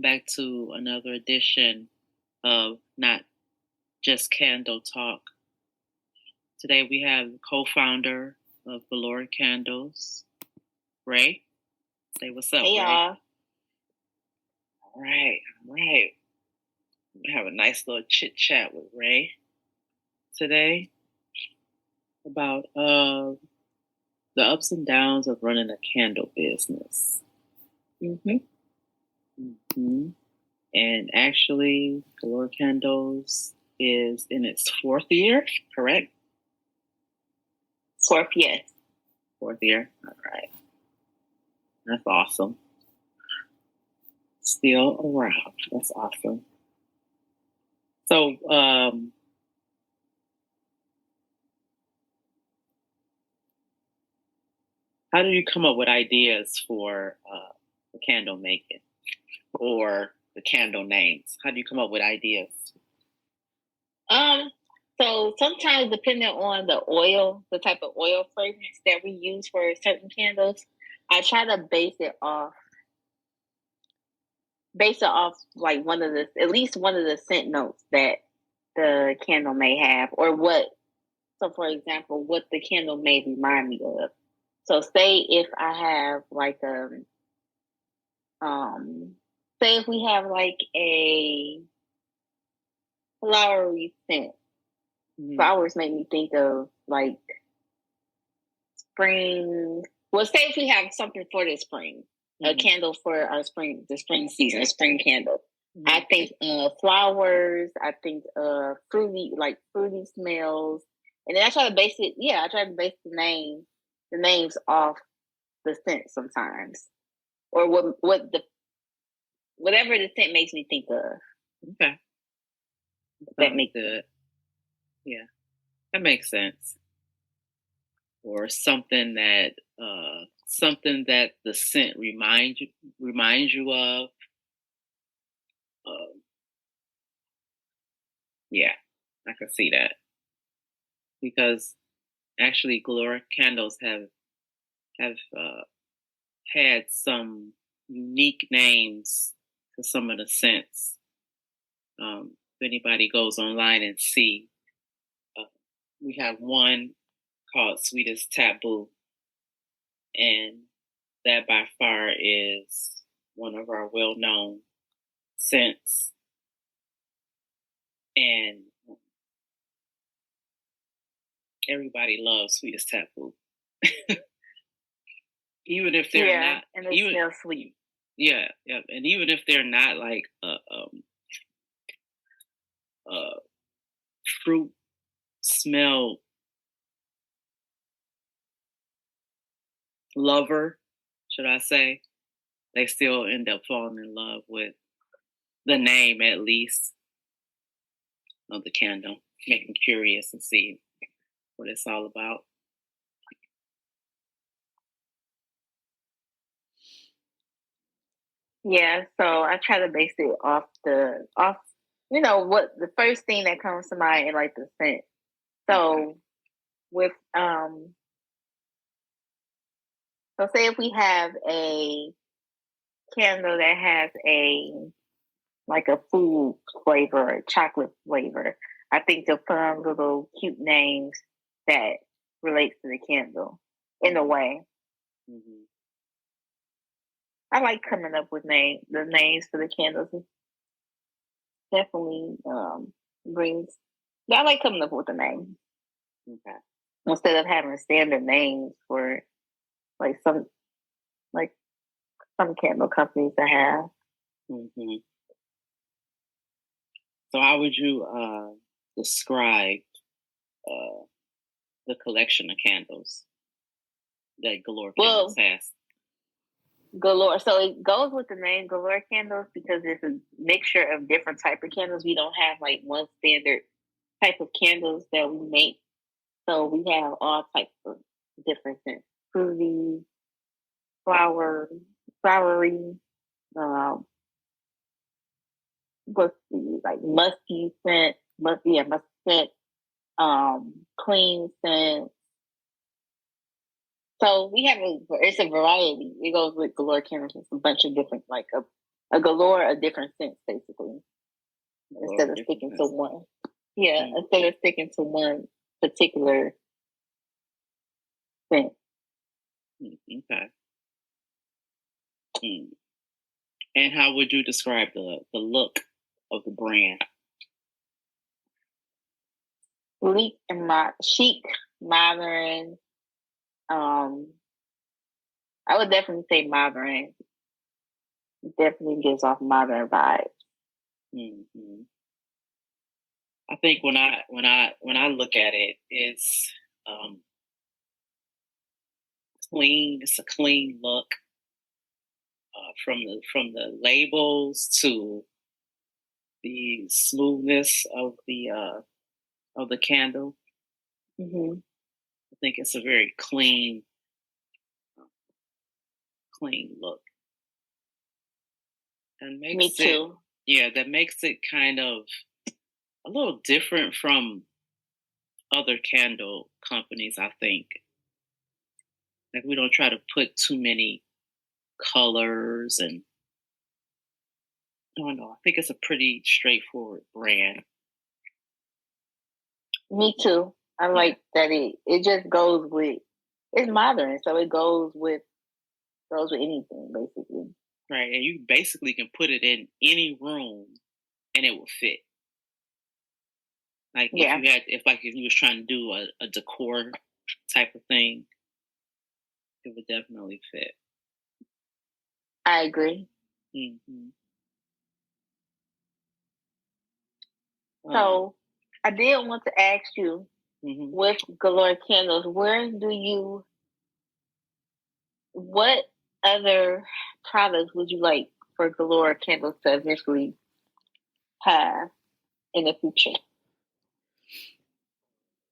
back to another edition of Not Just Candle Talk. Today we have the co-founder of Galorecandles, Ray. Say what's up, Hey, Ray. y'all. All right. We have a nice little chit chat with Ray today about the ups and downs of running a candle business. And actually, Galorecandles is in its fourth year, correct? Fourth year. Fourth year. All right. That's awesome. Still around. That's awesome. So, how do you come up with ideas for the candle making or the candle names? How do you come up with ideas? So sometimes depending on the type of oil fragrance that we use for certain candles, I try to base it off like at least one of the scent notes that the candle may have, or for example, what the candle may remind me of. So say if I have like say if we have like a flowery scent. Flowers make me think of like spring. Well, say if we have something for the spring, a candle for the spring season, a spring candle. I think flowers. I think fruity smells, and then I try to base it. Yeah, I try to base the names off the scent sometimes, or whatever the scent makes me think of. Okay, that makes good. Yeah, that makes sense. Or something that the scent reminds you of. Yeah, I can see that, because actually, Galorecandles have had some unique names to some of the scents. If anybody goes online and see, we have one called Sweetest Taboo, and that by far is one of our well-known scents. And everybody loves Sweetest Taboo. Even if they're not, and they smell sweet. Yeah, and even if they're not like fruit smell lover, should I say, they still end up falling in love with the name, at least, of the candle, make them curious and see what it's all about. Yeah, so I try to base it off what the first thing that comes to mind, like the scent. So with so say if we have a candle that has like a food flavor, a chocolate flavor, I think they'll put on little cute names that relates to the candle in a way. I like coming up with the names for the candles. Definitely brings. Yeah, I like coming up with the name. Okay. Instead of having standard names for like some candle companies that have. So how would you describe the collection of candles that Galorecandles has? Galore. So it goes with the name Galorecandles because it's a mixture of different type of candles. We don't have like one standard type of candles that we make. So we have all types of different scents. Fruity, flowery, like musky scent, musky scent, clean scent. So we have it's a variety. It goes with Galorecandles. It's a bunch of different, like a galore, a different scent, basically, instead of sticking to one. Yeah, instead of sticking to one particular scent. Okay. And how would you describe the look of the brand? Chic, modern. I would definitely say modern. Definitely gives off modern vibes. Mm-hmm. I think when I look at it, it's clean. It's a clean look. From the labels to the smoothness of the candle. Mm-hmm. I think it's a very clean look. And Me too. That makes it kind of a little different from other candle companies, I think. Like we don't try to put too many colors and I don't know. I think it's a pretty straightforward brand. Me too. I like that it just goes with it's modern, so it goes with anything basically. Right, and you basically can put it in any room and it will fit. Like if you was trying to do a decor type of thing, it would definitely fit. I agree. Mm-hmm. So I did want to ask you, with Galorecandles, what other products would you like for Galorecandles to eventually have in the future?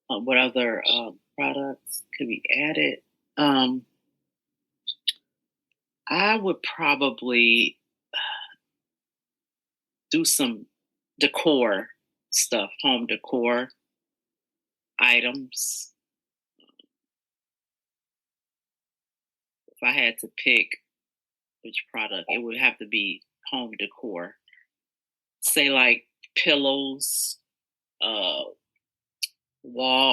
What other products could be added? I would probably do some decor stuff, home decor items. If I had to pick which product, it would have to be home decor. Say like pillows, wall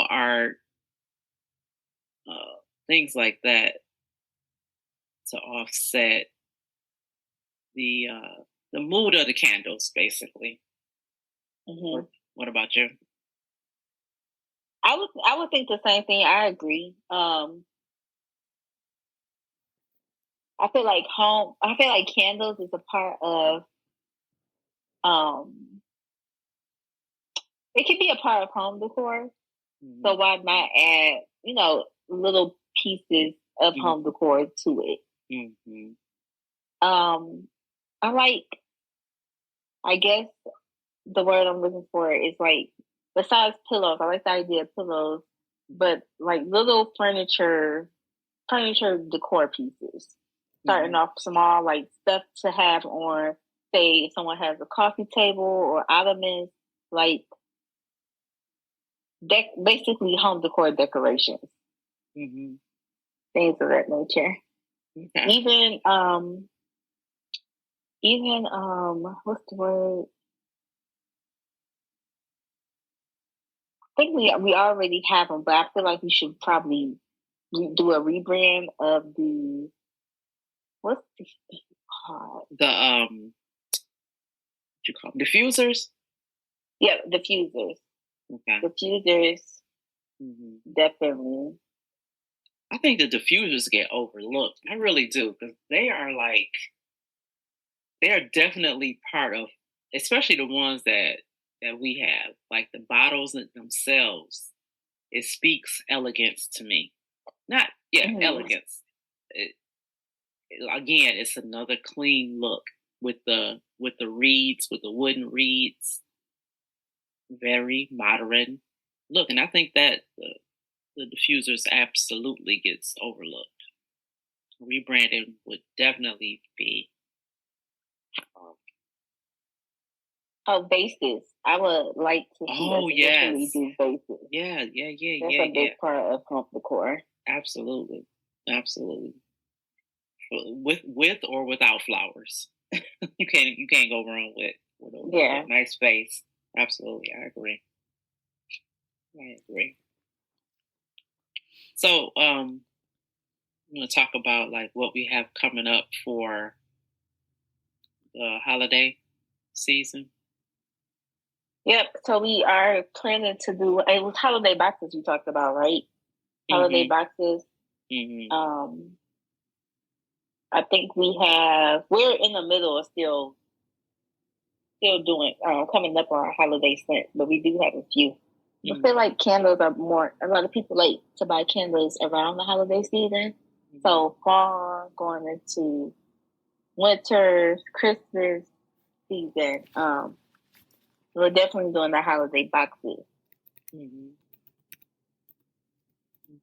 art, things like that to offset the mood of the candles, basically. Mm-hmm. What about you? I would think the same thing. I agree. I feel like candles is a part of it can be a part of home decor. Mm-hmm. So why not add, little pieces of home decor to it? Mm-hmm. I guess the word I'm looking for is like, besides pillows, I like the idea of pillows, but like little furniture decor pieces. Starting off small, like stuff to have on, say, if someone has a coffee table or ottomans, like basically home decor decorations. Mm-hmm. Things of that nature. Okay. Even what's the word? I think we already have them, but I feel like we should probably do a rebrand of the what's the called? The what you call them? Diffusers? Yeah, diffusers. Okay. Diffusers. Mm-hmm. Definitely. I think the diffusers get overlooked. I really do, because they are definitely part of, especially the ones that we have, like the bottles themselves. It speaks elegance to me. Not elegance. Again, it's another clean look with the reeds, with the wooden reeds. Very modern look, and I think that the diffusers absolutely gets overlooked. Rebranding would definitely be. Bases. I would like to see us do bases. Yeah. That's a big part of home decor. Absolutely. With or without flowers. you can't go wrong with a nice face. Absolutely, I agree. So, I'm going to talk about like what we have coming up for the holiday season. Yep. So we are planning to do. It was holiday boxes we talked about, right? Holiday boxes. I think we're in the middle of still doing coming up on our holiday scent, but we do have a few. I feel like candles are a lot of people like to buy candles around the holiday season. So fall going into winter, Christmas season. We're definitely doing the holiday boxes.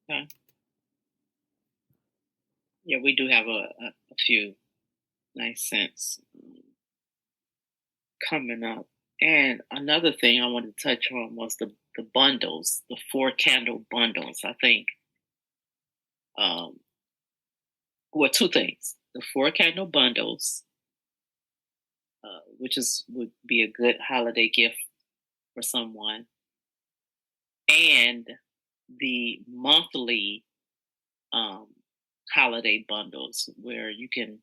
Okay. Yeah, we do have a few nice scents coming up. And another thing I wanted to touch on was the bundles, the 4 candle bundles. I think, well, 2 things: the 4 candle bundles, which would be a good holiday gift for someone, and the monthly holiday bundles, where you can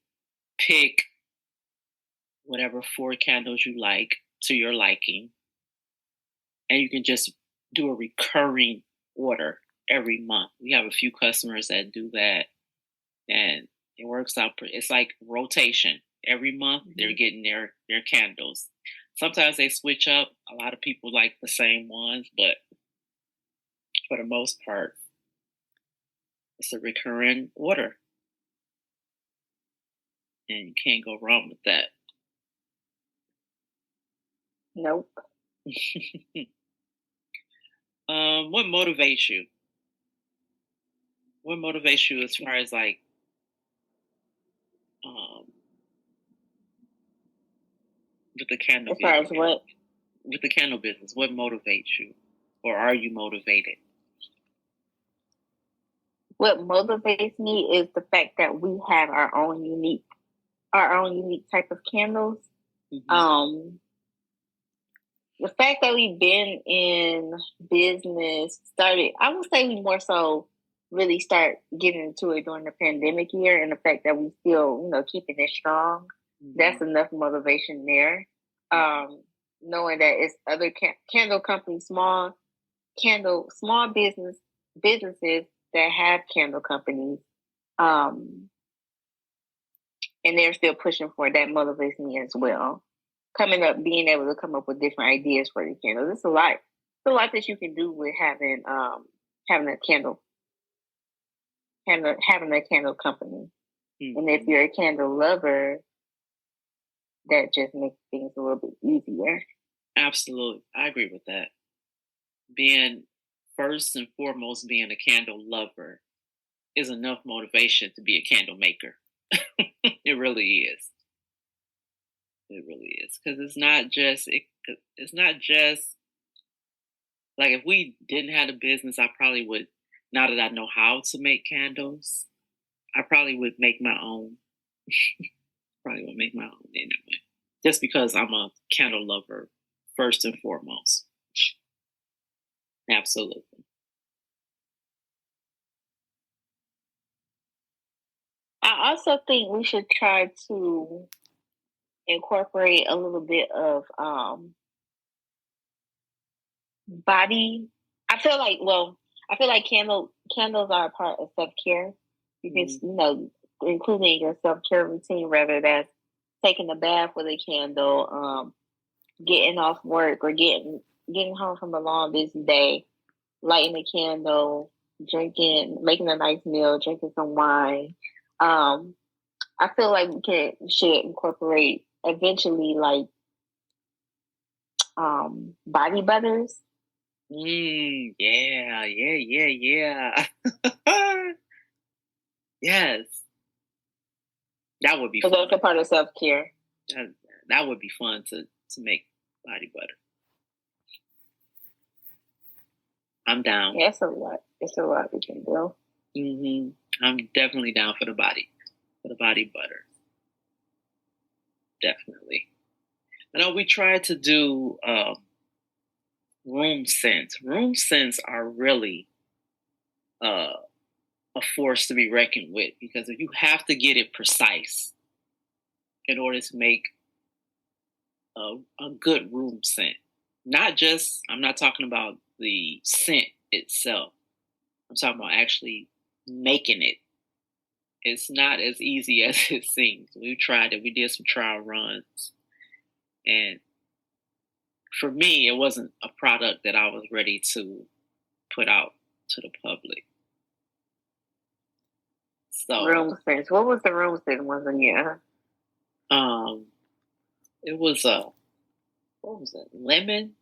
pick whatever 4 candles you like to your liking, and you can just do a recurring order every month. We have a few customers that do that, and it works out. It's like rotation. Every month they're getting their candles. Sometimes they switch up. A lot of people like the same ones, but for the most part, it's a recurring order, and you can't go wrong with that. Nope. What motivates you? What motivates you as far as like with the candle business? As far as what? With the candle business, what motivates you, or are you motivated? What motivates me is the fact that we have our own unique type of candles. The fact that we've been in business I would say we more so really start getting into it during the pandemic year, and the fact that we still, keeping it strong, that's enough motivation there. Knowing that it's other candle companies, small businesses that have candle companies, and they're still pushing for it, that motivates me as well. Being able to come up with different ideas for the candles. It's a lot that you can do with having a candle company. And if you're a candle lover, that just makes things a little bit easier. Absolutely. I agree with that. Being first and foremost, being a candle lover is enough motivation to be a candle maker. It really is. It really is, because it's not just like, if we didn't have a business, I probably would. Now that I know how to make candles, I probably would make my own. Probably would make my own anyway, just because I'm a candle lover first and foremost. Absolutely. I also think we should try to incorporate a little bit of body. I feel like candles are a part of self-care, because including your self-care routine, whether that's taking a bath with a candle, getting off work, or getting home from a long busy day, lighting a candle, drinking, making a nice meal, drinking some wine. I feel like we should incorporate eventually, like, body butters. Yeah. Yes. That would be fun. That's a part of self-care. That would be fun to make body butter. I'm down. Yeah, it's a lot. It's a lot we can do. I'm definitely down for the body butter. definitely. I know we tried to do room scents. Room scents are really uh, a force to be reckoned with because if you have to get it precise in order to make a good room scent. Not just, I'm not talking about the scent itself. I'm talking about actually making it. It's not as easy as it seems. We tried it. We did some trial runs. And for me, it wasn't a product that I was ready to put out to the public. So room scents. What was the room scent once again? It was what was it? Lemon?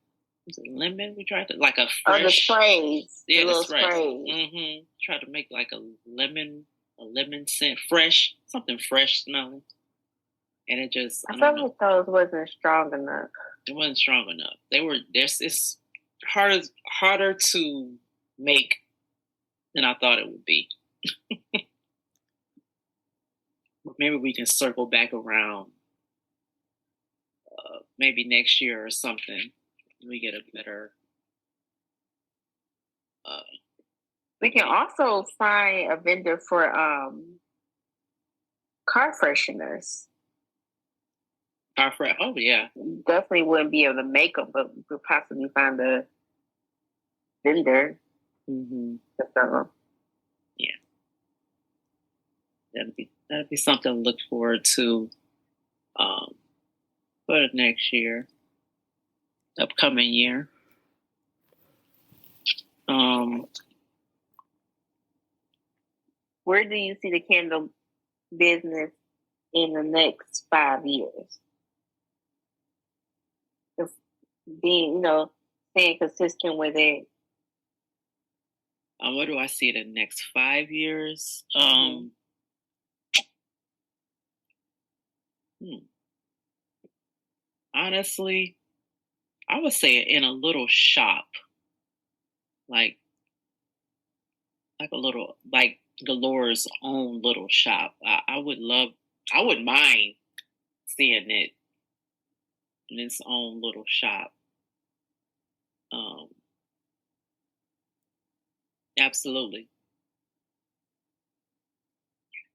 Was it lemon? We tried to like a fresh. Oh, the sprays. Yeah, the little sprays. sprays. Tried to make like a lemon scent, fresh, something fresh smelling, and it just. I felt like those wasn't strong enough. It wasn't strong enough. They were. It's harder to make than I thought it would be. Maybe we can circle back around. Maybe next year or something. We get a better. We can also find a vendor for car fresheners. Oh yeah, definitely wouldn't be able to make them, but we could possibly find a vendor. Mm-hmm. Yeah, that'd be something to look forward to for the next year, upcoming year. Where do you see the candle business in the next 5 years? Just being, staying consistent with it. What do I see the next 5 years? Honestly, I would say in a little shop, like a little, like Galore's own little shop. I wouldn't mind seeing it in its own little shop. Absolutely.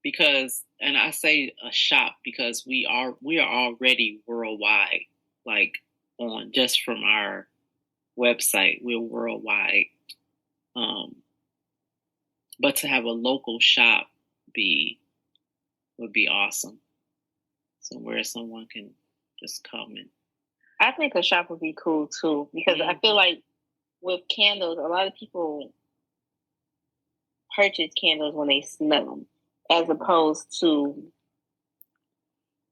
Because, and I say a shop because we are already worldwide, like on just from our website, we're worldwide. But to have a local shop would be awesome. Somewhere someone can just come in. I think a shop would be cool too because I feel like with candles, a lot of people purchase candles when they smell them, as opposed to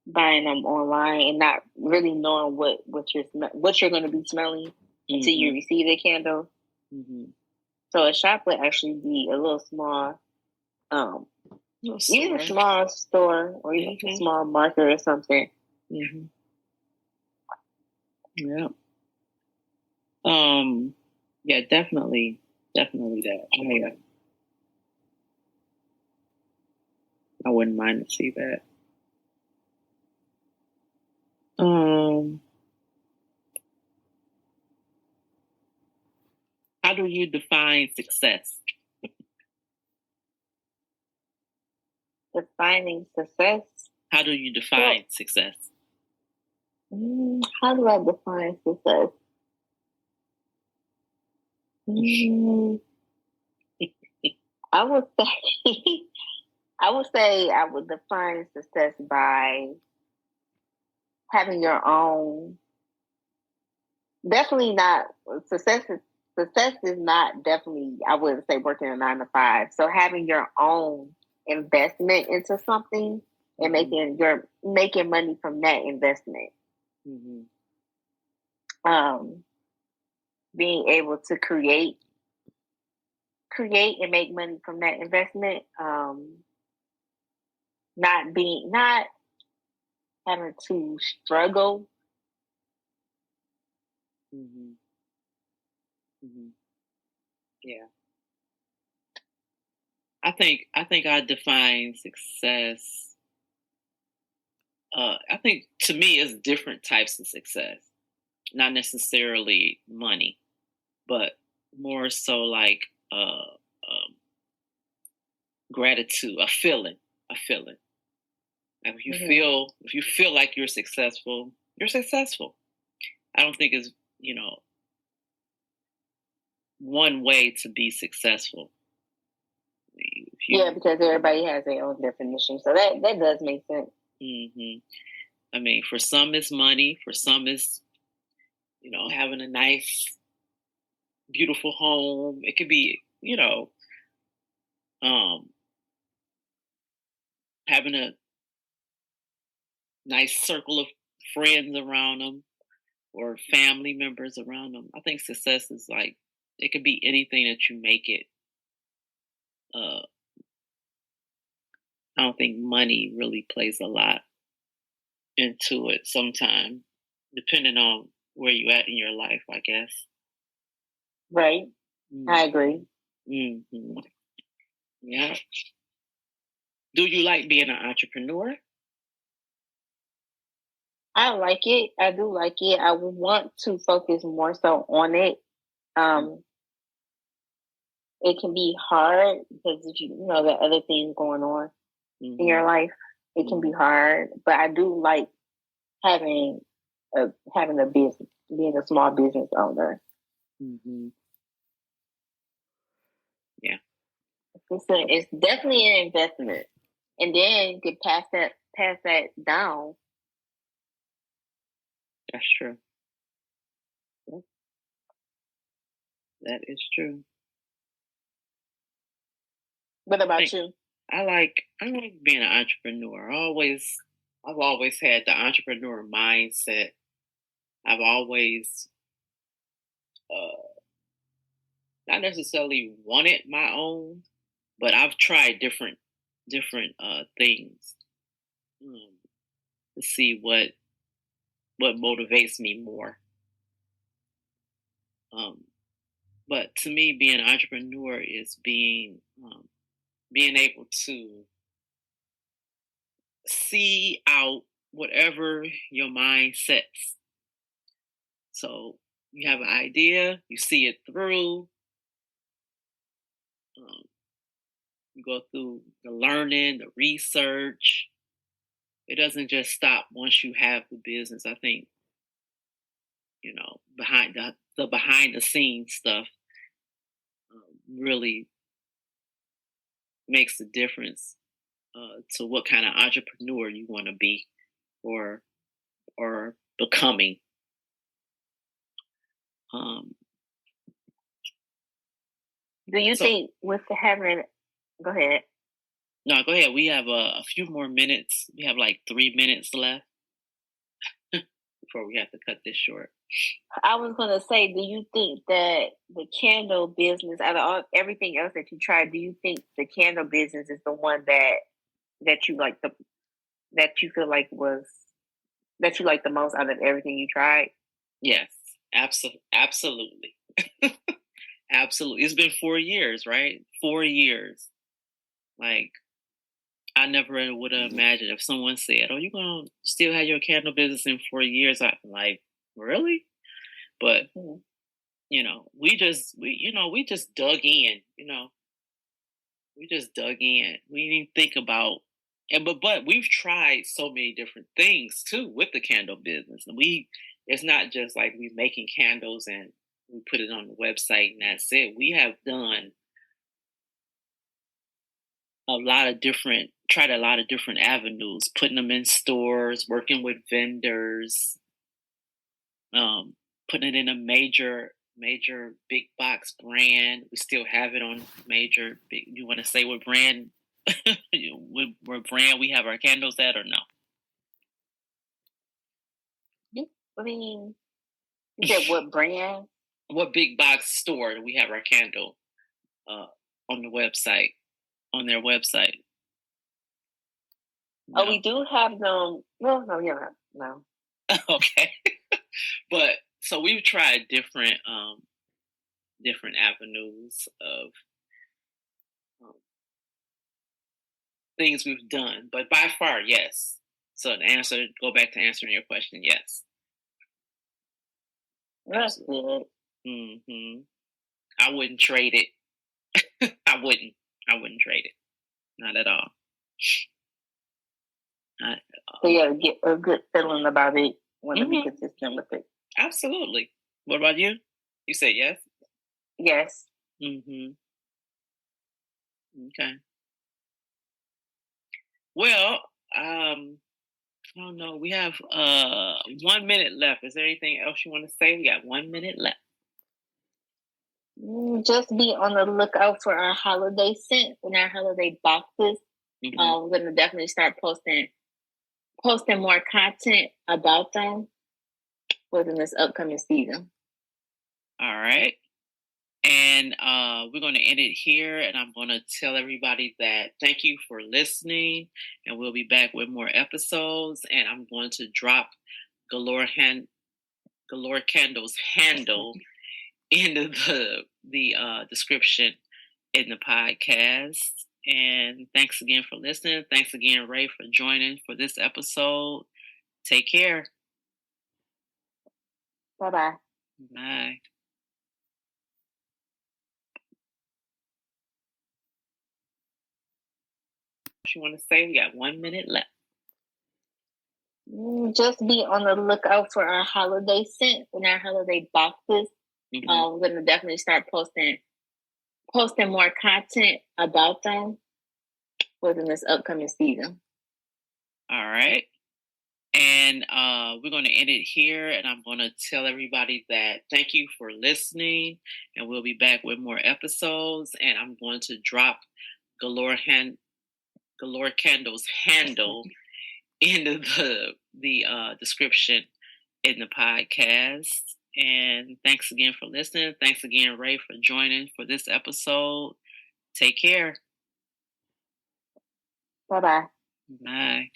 buying them online and not really knowing what you're going to be smelling until you receive the candle. Mm-hmm. So a shop would actually be a little small, either a small store or even a small market or something. Mm-hmm. Yeah. Yeah, definitely that. I wouldn't mind to see that. How do you define success? Defining success? How do you define success? How do I define success? I would say I would define success by having your own. Definitely not success. Success is not definitely. I wouldn't say working a 9 to 5. So having your own investment into something and making money from that investment. Mm-hmm. Being able to create and make money from that investment. Not having to struggle. Mm-hmm. Mm-hmm. Yeah. I think I define success I think to me it's different types of success, not necessarily money, but more so like gratitude, a feeling. Like if you feel like you're successful, you're successful. I don't think it's one way to be successful. Yeah, because everybody has their own definition, so that does make sense. Mm-hmm. I mean, for some it's money, for some it's having a nice, beautiful home. It could be having a nice circle of friends around them or family members around them. I think success is like it could be anything that you make it. Uh, I don't think money really plays a lot into it sometimes, depending on where you at in your life, I guess. Right. I agree. Mm-hmm. Yeah. Do you like being an entrepreneur? I like it. I do like it. I want to focus more so on it. It can be hard because if you know the other things going on in your life, it can be hard. But I do like having a business, being a small business owner. Mm-hmm. Yeah, it's definitely an investment, and then you could pass that down. That's true. Yeah. That is true. What about you? I like being an entrepreneur. I've always had the entrepreneur mindset. I've always not necessarily wanted my own, but I've tried different things to see what motivates me more. But to me, being an entrepreneur is being able to see out whatever your mind sets. So you have an idea, you see it through, you go through the learning, the research. It doesn't just stop once you have the business. I think behind the behind the scenes stuff really makes a difference to what kind of entrepreneur you want to be or becoming. Do you think with having? Go ahead. No, go ahead. We have a few more minutes. We have like 3 minutes left before we have to cut this short. I was going to say, do you think that the candle business, out of everything else that you tried, do you think the candle business is the one that you like that you feel like that you like the most out of everything you tried? Yes, absolutely. Absolutely. It's been 4 years, right? 4 years. Like, I never would have imagined if someone said, "Oh, you're gonna still have your candle business in 4 years." I'm like, really? But we just dug in. We just dug in. We didn't think about, but we've tried so many different things too with the candle business. And it's not just like we making candles and we put it on the website and that's it. We have done tried a lot of different avenues, putting them in stores, working with vendors, putting it in a major big box brand. We still have it on major big. You want to say what brand? what brand we have our candles at, or no? I mean, you said what brand? What big box store do we have our candle on the website? On their website. No. Oh, we do have them. No, yeah, no. Okay, but so we've tried different avenues of things we've done, but by far, yes, So the answer, go back to answering your question, yes. That's good. Mm-hmm. I wouldn't trade it. I wouldn't trade it. Not at all. So yeah, get a good feeling about it. Want to be consistent with it. Absolutely. What about you? You said yes? Yes. Mm-hmm. Okay. Well, I don't know. We have 1 minute left. Is there anything else you want to say? We got 1 minute left. Just be on the lookout for our holiday scents and our holiday boxes. We're gonna definitely start posting more content about them within this upcoming season. All right. And we're going to end it here. And I'm going to tell everybody that thank you for listening. And we'll be back with more episodes. And I'm going to drop Galorecandles handle into the description in the podcast. And thanks again for listening. Thanks again, Ray, for joining for this episode. Take care. Bye-bye. Bye. You want to say? We got 1 minute left. Just be on the lookout for our holiday scents and our holiday boxes. We're gonna definitely start posting more content about them within this upcoming season. All right. And we're going to end it here. And I'm going to tell everybody that thank you for listening. And we'll be back with more episodes. And I'm going to drop Galorecandles handle into the description in the podcast. And thanks again for listening. Thanks again, Ray, for joining for this episode. Take care. Bye-bye. Bye.